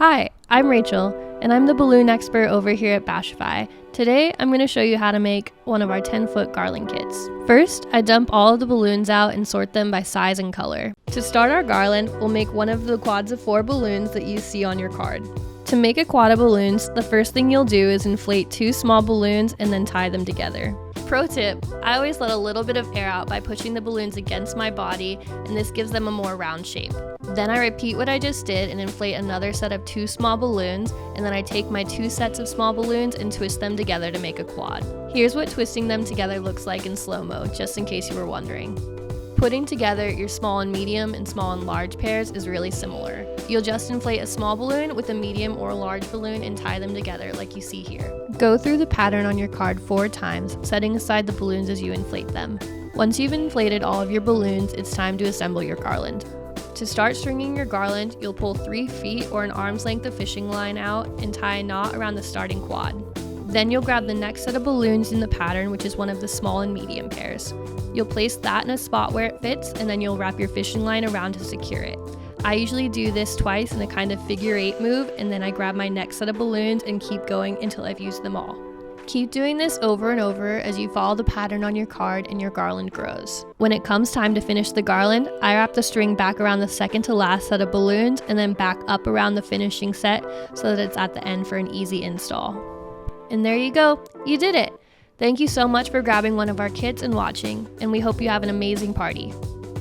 Hi, I'm Rachel, and I'm the balloon expert over here at Bashify. Today, I'm going to show you how to make one of our 10-foot garland kits. First, I dump all of the balloons out and sort them by size and color. To start our garland, we'll make one of the quads of 4 balloons that you see on your card. To make a quad of balloons, the first thing you'll do is inflate 2 small balloons and then tie them together. Pro tip, I always let a little bit of air out by pushing the balloons against my body, and this gives them a more round shape. Then I repeat what I just did and inflate another set of 2 small balloons, and then I take my 2 sets of small balloons and twist them together to make a quad. Here's what twisting them together looks like in slow-mo, just in case you were wondering. Putting together your small and medium and small and large pairs is really similar. You'll just inflate a small balloon with a medium or large balloon and tie them together like you see here. Go through the pattern on your card 4 times, setting aside the balloons as you inflate them. Once you've inflated all of your balloons, it's time to assemble your garland. To start stringing your garland, you'll pull 3 feet or an arm's length of fishing line out and tie a knot around the starting quad. Then you'll grab the next set of balloons in the pattern, which is one of the small and medium pairs. You'll place that in a spot where it fits, and then you'll wrap your fishing line around to secure it. I usually do this twice in a kind of figure 8 move, and then I grab my next set of balloons and keep going until I've used them all. Keep doing this over and over as you follow the pattern on your card and your garland grows. When it comes time to finish the garland, I wrap the string back around the second to last set of balloons and then back up around the finishing set so that it's at the end for an easy install. And there you go, you did it! Thank you so much for grabbing one of our kits and watching, and we hope you have an amazing party.